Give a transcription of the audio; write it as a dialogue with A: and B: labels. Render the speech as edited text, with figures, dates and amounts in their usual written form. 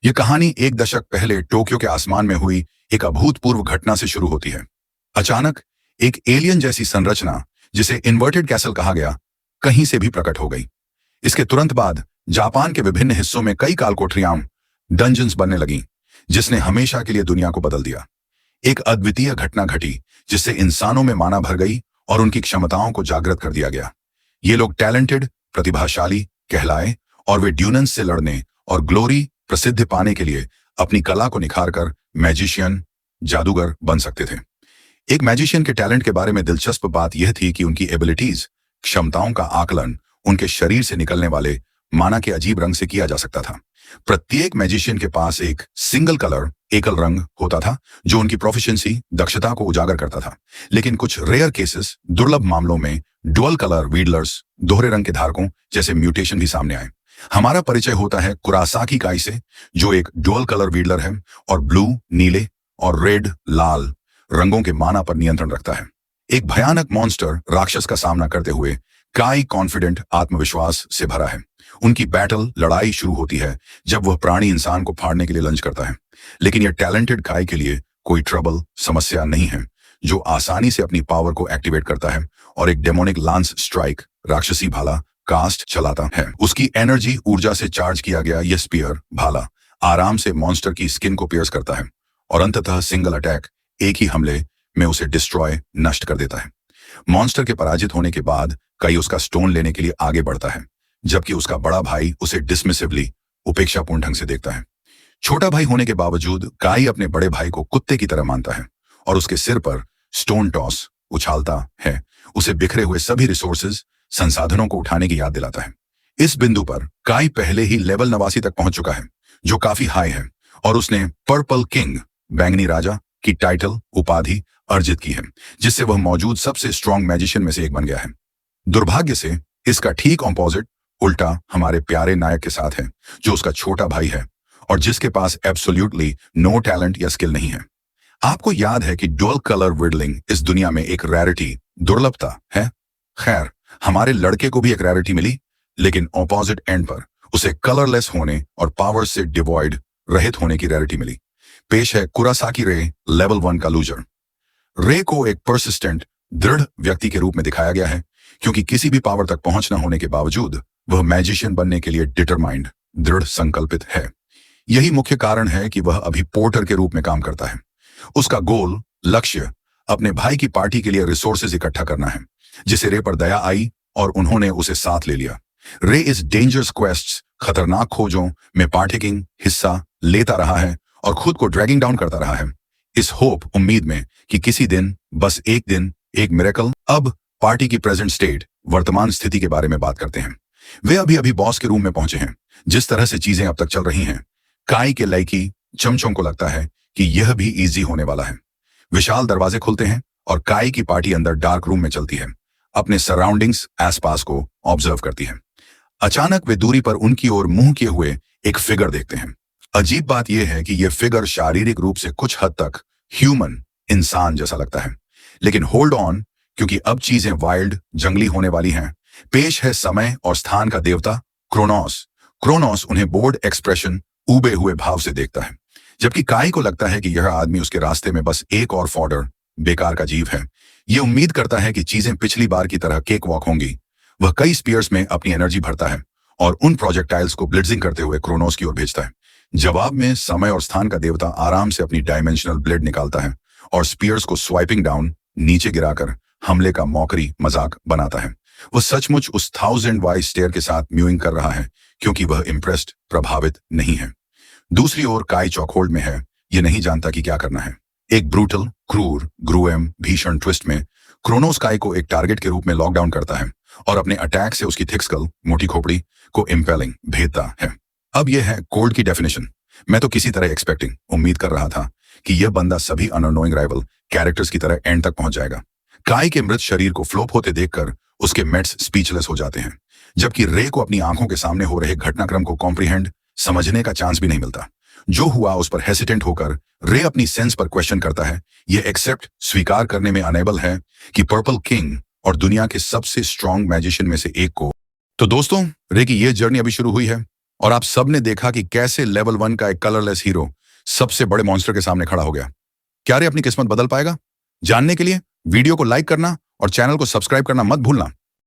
A: ये कहानी एक दशक पहले टोक्यो के आसमान में हुई एक अभूतपूर्व घटना से शुरू होती है। अचानक एक एलियन जैसी संरचना, जिसे इन्वर्टेड कैसल कहा गया, कहीं से भी प्रकट हो गई। इसके तुरंत बाद जापान के विभिन्न हिस्सों में कई कालकोठरियां, डंजन्स बनने लगीं, जिसने हमेशा के लिए दुनिया को बदल दिया। एक अद्वितीय घटना घटी जिससे इंसानों में माना भर गई और उनकी क्षमताओं को जागृत कर दिया गया। ये लोग टैलेंटेड, प्रतिभाशाली कहलाए और वे ड्यूनेंस से लड़ने और ग्लोरी, प्रसिद्धि पाने के लिए अपनी कला को निखारकर मैजिशियन, जादूगर बन सकते थे। एक मैजिशियन के टैलेंट के बारे में दिलचस्प बात यह थी कि उनकी एबिलिटीज, क्षमताओं का आकलन उनके शरीर से निकलने वाले माना के अजीब रंग से किया जा सकता था। प्रत्येक मैजिशियन के पास एक सिंगल कलर, एकल रंग होता था जो उनकी प्रोफिशिएंसी, दक्षता को उजागर करता था। लेकिन कुछ रेयर केसेस, दुर्लभ मामलों में डुअल कलर वीडलर्स, दोहरे रंग के धारकों जैसे म्यूटेशन भी सामने आए। हमारा परिचय होता है कुरासाकी काई से, जो एक डुअल कलर वीडलर है और ब्लू, नीले और रेड, लाल रंगों के माना पर नियंत्रण रखता है। एक भयानक मॉन्स्टर राक्षस का सामना करते हुए काई कॉन्फिडेंट, आत्मविश्वास से भरा है। उनकी बैटल, लड़ाई शुरू होती है जब वह प्राणी इंसान को फाड़ने के लिए लंच करता है। लेकिन यह टैलेंटेड काई के लिए कोई ट्रबल, समस्या नहीं है, जो आसानी से अपनी पावर को एक्टिवेट करता है और एक डेमोनिक लांस स्ट्राइक, राक्षसी भाला कास्ट चलाता है। उसकी एनर्जी ऊर्जा से चार्ज किया गया यह स्पीयर भाला आराम से मॉन्स्टर की स्किन को पियर्स करता है और अंततः सिंगल अटैक, एक ही हमले में उसे डिस्ट्रॉय, नष्ट कर देता है। मॉन्स्टर के पराजित होने के बाद काई उसका स्टोन लेने के लिए आगे बढ़ता है, जबकि उसका बड़ा भाई उसे डिसमिसिवली, उपेक्षापूर्ण ढंग से देखता है। छोटा भाई होने के बावजूद काई अपने बड़े भाई को कुत्ते की तरह मानता है और उसके सिर पर स्टोन टॉस उछालता है, उसे बिखरे हुए सभी रिसोर्सेज, संसाधनों को उठाने की याद दिलाता है। इस बिंदु पर काई पहले ही लेवल 89 तक पहुंच चुका है, जो काफी हाई है, और उसने पर्पल किंग, बैंगनी राजा की टाइटल, उपाधि अर्जित की है, जिससे वह मौजूद सबसे स्ट्रॉन्ग मैजिशियन में से एक बन गया है। दुर्भाग्य से इसका ठीक ऑपोजिट, उल्टा हमारे प्यारे नायक के साथ है, जो उसका छोटा भाई है और जिसके पास एब्सोल्युटली नो टैलेंट या स्किल नहीं है। आपको याद है कि डुअल कलर विडलिंग इस दुनिया में एक रैरिटी, दुर्लभता है। खैर, हमारे लड़के को भी एक रैरिटी मिली, लेकिन ऑपोजिट एंड पर उसे कलरलेस होने और पावर से डिवॉइड, रहित होने की रैरिटी मिली। पेश है कुरासाकी रे, लेवल 1 का लूजर। रे को एक परसिस्टेंट, दृढ़ व्यक्ति के रूप में दिखाया गया है, क्योंकि किसी भी पावर तक पहुंच न होने के बावजूद वह मैजिशियन बनने के लिए डिटरमाइंड, दृढ़ संकल्पित है। यही मुख्य कारण है कि वह अभी पोर्टर के रूप में काम करता है। उसका गोल, लक्ष्य अपने भाई की पार्टी के लिए रिसोर्सेज इकट्ठा करना है, जिसे रे पर दया आई और उन्होंने उसे साथ ले लिया। रे इस डेंजरस क्वेस्ट्स, खतरनाक खोजों में पार्टेकिंग हिस्सा लेता रहा है और खुद को ड्रैगिंग डाउन करता रहा है, इस होप, उम्मीद में कि किसी दिन, बस एक दिन, एक मिरेकल। अब पार्टी की प्रेजेंट स्टेट, वर्तमान स्थिति के बारे में बात करते हैं। वे अभी अभी बॉस के रूम में पहुंचे हैं। जिस तरह से चीजें अब तक चल रही हैं, काई के लड़की चमचों को लगता है कि यह भी इजी होने वाला है। विशाल दरवाजे खुलते हैं और काई की पार्टी अंदर डार्क रूम में चलती है, अपने सराउंडिंग्स, आसपास को ऑब्जर्व करती है। अचानक वे दूरी पर उनकी ओर मुंह किए हुए एक फिगर देखते हैं। अजीब बात यह है कि यह फिगर शारीरिक रूप से कुछ हद तक ह्यूमन, इंसान जैसा लगता है। लेकिन होल्ड ऑन, क्योंकि अब चीजें वाइल्ड, जंगली होने वाली हैं। पेश है समय और स्थान का देवता क्रोनोस। क्रोनोस उन्हें बोर्ड एक्सप्रेशन, उबे हुए भाव से देखता है, जबकि काई को लगता है कि यह आदमी उसके रास्ते में बस एक और फॉडर, बेकार का जीव है। यह उम्मीद करता है कि चीजें पिछली बार की तरह केक वॉक होंगी। वह कई स्पीयर्स में अपनी एनर्जी भरता है और उन प्रोजेक्टाइल्स को ब्लिट्जिंग करते हुए क्रोनोस की ओर भेजता है। जवाब में समय और स्थान का देवता आराम से अपनी डायमेंशनल ब्लेड निकालता है और स्पीयर्स को स्वाइपिंग डाउन, नीचे गिराकर हमले का मौकरी मजाक बनाता है। वह सचमुच उस 1000 वाई स्टेयर के साथ म्यूइंग कर रहा है, क्योंकि वह इम्प्रेस्ड, प्रभावित नहीं है। दूसरी ओर काई चॉकहोल्ड में है, यह नहीं जानता कि क्या करना है। एक ब्रूटल, क्रूर, ग्रुएम, भीषण ट्विस्ट में क्रोनोस काई को एक टारगेट के रूप में लॉकडाउन करता है और अपने अटैक से उसकी थिक स्कल, मोटी खोपड़ी को इम्पेलिंग, भेदता है। अब यह है कोल्ड की डेफिनेशन। मैं तो किसी तरह एक्सपेक्टिंग, उम्मीद कर रहा था कि यह बंदा सभी अननोइंग राइवल कैरेक्टर्स की तरह एंड तक पहुंच जाएगा। काई के मृत शरीर को फ्लोप होते देखकर उसके मेट्स स्पीचलेस हो जाते हैं, जबकि रे को अपनी आंखों के सामने हो रहे घटनाक्रम को कॉम्प्रिहेंड, समझने का चांस भी नहीं मिलता। जो हुआ उस पर हेसिटेंट होकर रे अपनी सेंस पर क्वेश्चन करता है। यह एक्सेप्ट, स्वीकार करने में अनेबल है कि पर्पल किंग और दुनिया के सबसे स्ट्रॉन्ग मैजिशियन में से एक को। तो दोस्तों, रे की यह जर्नी अभी शुरू हुई है। और आप सबने देखा कि कैसे लेवल 1 का एक कलरलेस हीरो सबसे बड़े मॉन्स्टर के सामने खड़ा हो गया। क्या रे अपनी किस्मत बदल पाएगा? जानने के लिए वीडियो को लाइक करना और चैनल को सब्सक्राइब करना मत भूलना।